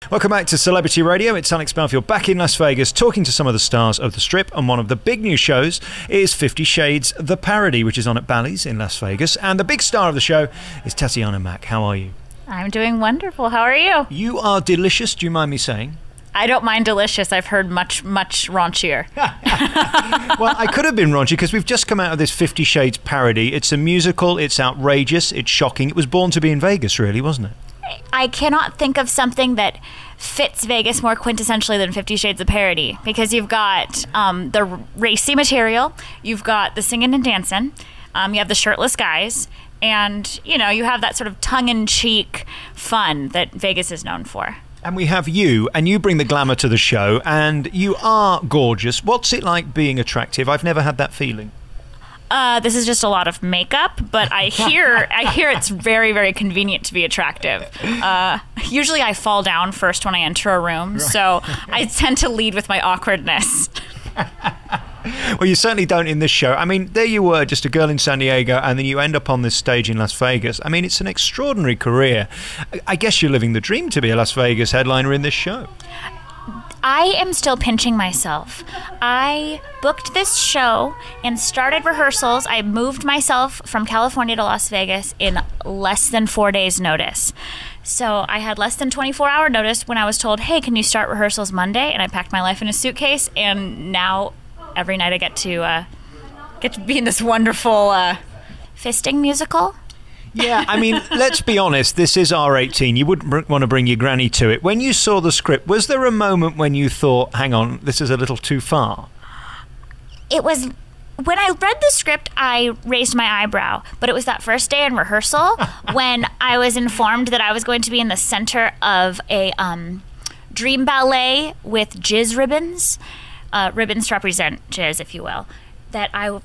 Welcome back to Celebrity Radio. It's Alex Belfield back in Las Vegas talking to some of the stars of the Strip, and one of the big new shows is 50 Shades The Parody, which is on at Bally's in Las Vegas, and the big star of the show is Tatiana Mac. How are you? I'm doing wonderful. How are you? You are delicious, do you mind me saying? I don't mind delicious. I've heard much raunchier. Well, I could have been raunchy because we've just come out of this 50 Shades parody. It's a musical, it's outrageous, it's shocking. It was born to be in Vegas, really, wasn't it? I cannot think of something that fits Vegas more quintessentially than 50 Shades of Parody, because you've got the racy material, you've got the singing and dancing, you have the shirtless guys, and, you know, you have that sort of tongue-in-cheek fun that Vegas is known for. And we have you, and you bring the glamour to the show, and you are gorgeous. What's it like being attractive? I've never had that feeling. This is just a lot of makeup, but I hear it's very, very convenient to be attractive. Usually I fall down first when I enter a room, so I tend to lead with my awkwardness. Well, you certainly don't in this show. I mean, there you were, just a girl in San Diego, and then you end up on this stage in Las Vegas. I mean, it's an extraordinary career. I guess you're living the dream to be a Las Vegas headliner in this show. I am still pinching myself. I booked this show and started rehearsals. I moved myself from California to Las Vegas in less than 4 days' notice. So I had less than 24-hour notice when I was told, hey, can you start rehearsals Monday? And I packed my life in a suitcase, and now every night I get to be in this wonderful fisting musical. Yeah, I mean, let's be honest, this is R18. You wouldn't want to bring your granny to it. When you saw the script, was there a moment when you thought, hang on, this is a little too far? It was... When I read the script, I raised my eyebrow, but it was that first day in rehearsal when I was informed that I was going to be in the center of a dream ballet with jizz ribbons, ribbons to represent jizz, if you will, that I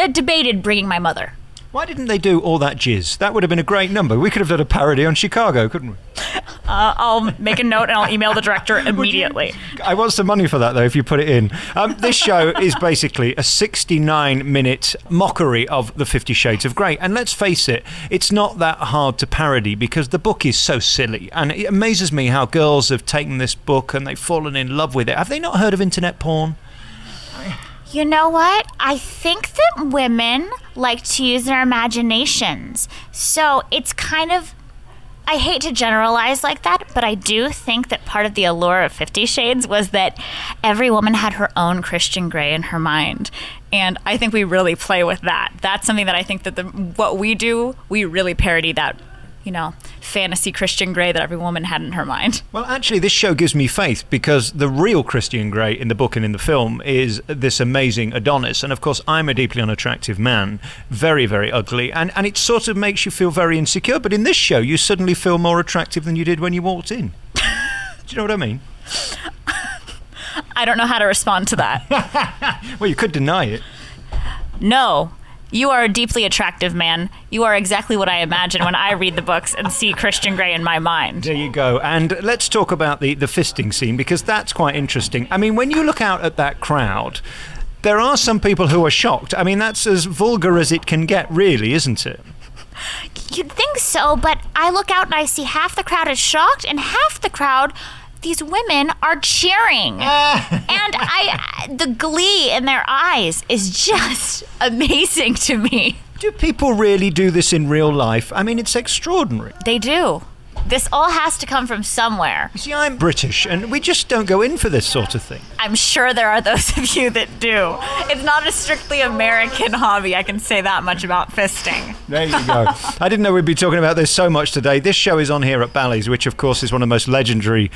debated bringing my mother. Why didn't they do all that jizz? That would have been a great number. We could have done a parody on Chicago, couldn't we? I'll make a note and I'll email the director immediately. I want some money for that, though, if you put it in. This show is basically a 69-minute mockery of the 50 Shades of Grey. And let's face it, it's not that hard to parody because the book is so silly. And it amazes me how girls have taken this book and they've fallen in love with it. Have they not heard of internet porn? You know what? I think that women like to use their imaginations. So it's kind of... I hate to generalize like that, but I do think that part of the allure of 50 Shades was that every woman had her own Christian Grey in her mind. And I think we really play with that. That's something that I think that what we do, we really parody that, you know, fantasy Christian Grey that every woman had in her mind. Well, actually, this show gives me faith because the real Christian Grey in the book and in the film is this amazing Adonis. And of course, I'm a deeply unattractive man, very, very ugly. And it sort of makes you feel very insecure. But in this show, you suddenly feel more attractive than you did when you walked in. Do you know what I mean? I don't know how to respond to that. Well, you could deny it. No. You are a deeply attractive man. You are exactly what I imagine when I read the books and see Christian Grey in my mind. There you go. And let's talk about the fisting scene, because that's quite interesting. I mean, when you look out at that crowd, there are some people who are shocked. I mean, that's as vulgar as it can get, really, isn't it? You'd think so, but I look out and I see half the crowd is shocked and half the crowd... These women are cheering. And the glee in their eyes is just amazing to me. Do people really do this in real life? I mean, it's extraordinary. They do. This all has to come from somewhere. You see, I'm British, and we just don't go in for this sort of thing. I'm sure there are those of you that do. It's not a strictly American hobby, I can say that much about fisting. There you go. I didn't know we'd be talking about this so much today. This show is on here at Bally's, which, of course, is one of the most legendary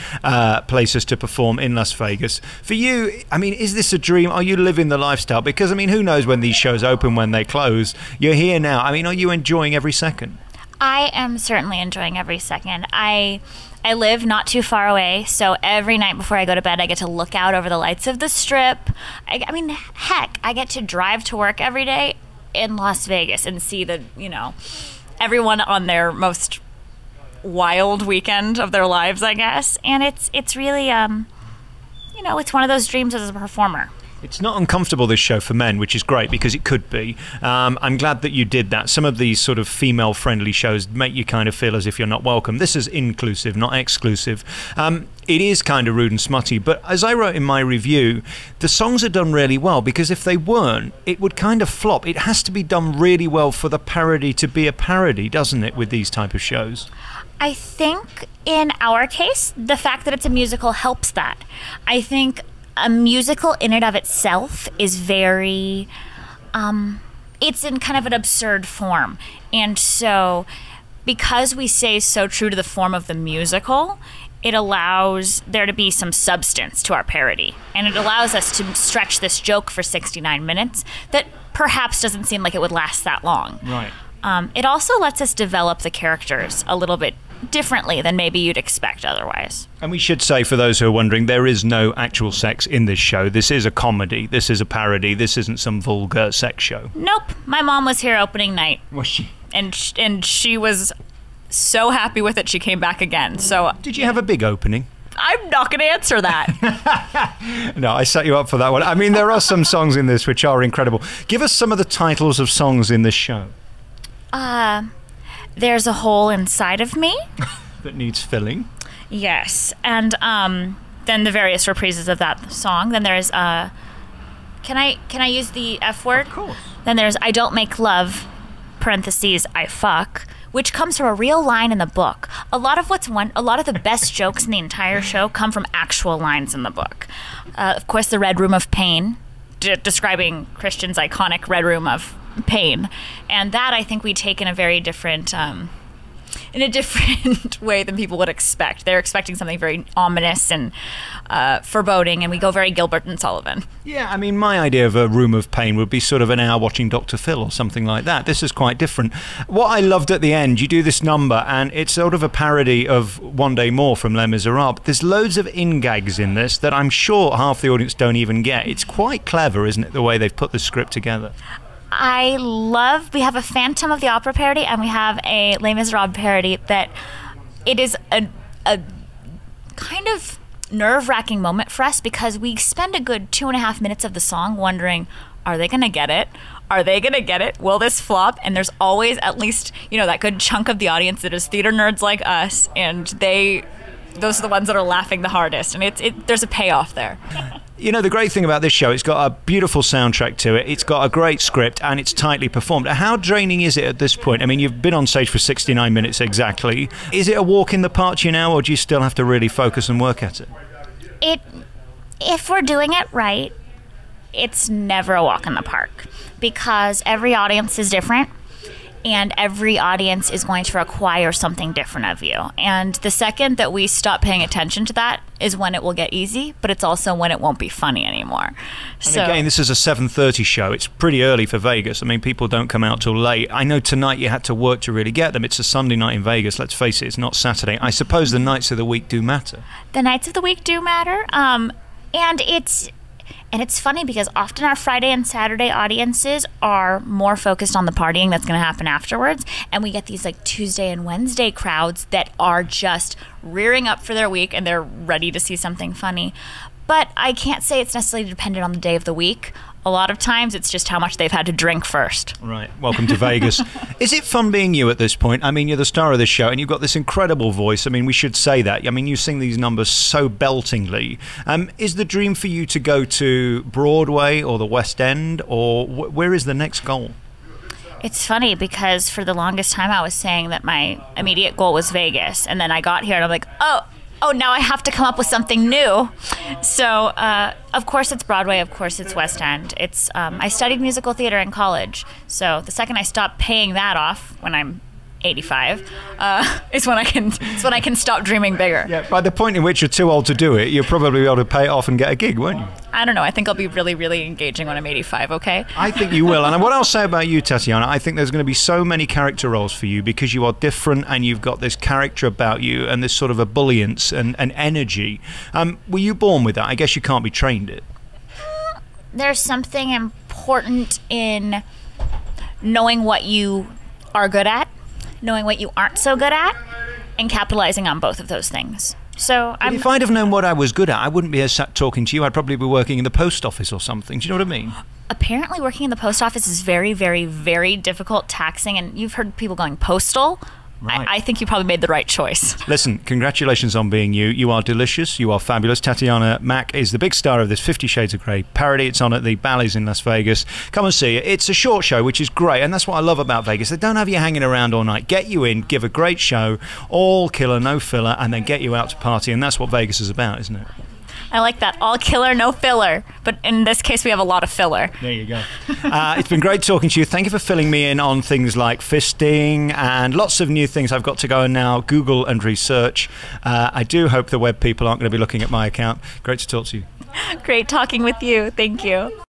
places to perform in Las Vegas. For you, I mean, is this a dream? Are you living the lifestyle? Because, I mean, who knows when these shows open, when they close? You're here now. I mean, are you enjoying every second? I am certainly enjoying every second. I live not too far away, so every night before I go to bed, I get to look out over the lights of the Strip. I mean, heck, I get to drive to work every day in Las Vegas and see the, you know, everyone on their most wild weekend of their lives, I guess. And it's really, you know, it's one of those dreams as a performer. It's not uncomfortable, this show, for men, which is great because it could be. I'm glad that you did that. Some of these sort of female-friendly shows make you kind of feel as if you're not welcome. This is inclusive, not exclusive. It is kind of rude and smutty, but as I wrote in my review, the songs are done really well, because if they weren't, it would kind of flop. It has to be done really well for the parody to be a parody, doesn't it, with these type of shows? I think in our case, the fact that it's a musical helps that. I think a musical in and of itself is very, it's in kind of an absurd form. And so because we stay so true to the form of the musical, it allows there to be some substance to our parody. And it allows us to stretch this joke for 69 minutes that perhaps doesn't seem like it would last that long. Right. It also lets us develop the characters a little bit differently than maybe you'd expect otherwise. And we should say, for those who are wondering, there is no actual sex in this show. This is a comedy. This is a parody. This isn't some vulgar sex show. Nope. My mom was here opening night. Was she? And she was so happy with it, she came back again. So did you have a big opening? I'm not going to answer that. No, I set you up for that one. I mean, there are some songs in this which are incredible. Give us some of the titles of songs in this show. There's a hole inside of me. That needs filling. Yes. And then the various reprises of that song. Then there's can I use the F word? Of course. Then there's I don't make love, parentheses, I fuck, which comes from a real line in the book. A lot of the best jokes in the entire show come from actual lines in the book. Of course, the Red Room of Pain, describing Christian's iconic Red Room of Pain. And that, I think, we take in a very different way than people would expect. They're expecting something very ominous and foreboding, and we go very Gilbert and Sullivan. Yeah, I mean, my idea of a room of pain would be sort of an hour watching Dr. Phil or something like that. This is quite different. What I loved at the end, you do this number, and it's sort of a parody of One Day More from Les Miserables. There's loads of in-gags in this that I'm sure half the audience don't even get. It's quite clever, isn't it, the way they've put the script together? We have a Phantom of the Opera parody, and we have a Les Miserables parody that it is a kind of nerve-wracking moment for us, because we spend a good 2.5 minutes of the song wondering, are they going to get it? Are they going to get it? Will this flop? And there's always at least, that good chunk of the audience that is theater nerds like us, and those are the ones that are laughing the hardest, and there's a payoff there. The great thing about this show, it's got a beautiful soundtrack to it, it's got a great script, and it's tightly performed. How draining is it at this point? I mean, you've been on stage for 69 minutes exactly. Is it a walk in the park to you now, or do you still have to really focus and work at it? If we're doing it right, it's never a walk in the park, because every audience is different. And every audience is going to require something different of you. And the second that we stop paying attention to that is when it will get easy, but it's also when it won't be funny anymore. And again, this is a 7:30 show. It's pretty early for Vegas. I mean, people don't come out till late. I know tonight you had to work to really get them. It's a Sunday night in Vegas. Let's face it, it's not Saturday. I suppose the nights of the week do matter. The nights of the week do matter. And it's funny because often our Friday and Saturday audiences are more focused on the partying that's going to happen afterwards. And we get these Tuesday and Wednesday crowds that are just rearing up for their week and they're ready to see something funny. But I can't say it's necessarily dependent on the day of the week. A lot of times it's just how much they've had to drink first. Right. Welcome to Vegas. Is it fun being you at this point? I mean, you're the star of the show and you've got this incredible voice. I mean, we should say that. I mean, you sing these numbers so beltingly. Is the dream for you to go to Broadway or the West End, or where is the next goal? It's funny because for the longest time I was saying that my immediate goal was Vegas. And then I got here and I'm like, oh, now I have to come up with something new. So, of course it's Broadway, of course it's West End. I studied musical theater in college, so the second I stop paying that off, when I'm 85, is when I can stop dreaming bigger. Yeah, by the point in which you're too old to do it, you'll probably be able to pay it off and get a gig, won't you? I don't know. I think I'll be really, really engaging when I'm 85, okay? I think you will. And what I'll say about you, Tatiana, I think there's going to be so many character roles for you because you are different and you've got this character about you and this sort of ebullience and energy. Were you born with that? I guess you can't be trained it. There's something important in knowing what you are good at, knowing what you aren't so good at, and capitalizing on both of those things. So If I'd have known what I was good at, I wouldn't be here sat talking to you. I'd probably be working in the post office or something. Do you know what I mean? apparently working in the post office is very, very, very difficult, taxing, and you've heard people going postal. Right. I think you probably made the right choice. Listen, congratulations on being you. You are delicious. You are fabulous. Tatiana Mac is the big star of this 50 Shades of Grey parody. It's on at the Bally's in Las Vegas. Come and see it. It's a short show, which is great, and that's what I love about Vegas. They don't have you hanging around all night. Get you in, give a great show, all killer, no filler, and then get you out to party, and that's what Vegas is about, isn't it? I like that. All killer, no filler. But in this case, we have a lot of filler. There you go. It's been great talking to you. Thank you for filling me in on things like fisting and lots of new things I've got to go and now Google and research. I do hope the web people aren't going to be looking at my account. Great to talk to you. Great talking with you. Thank you.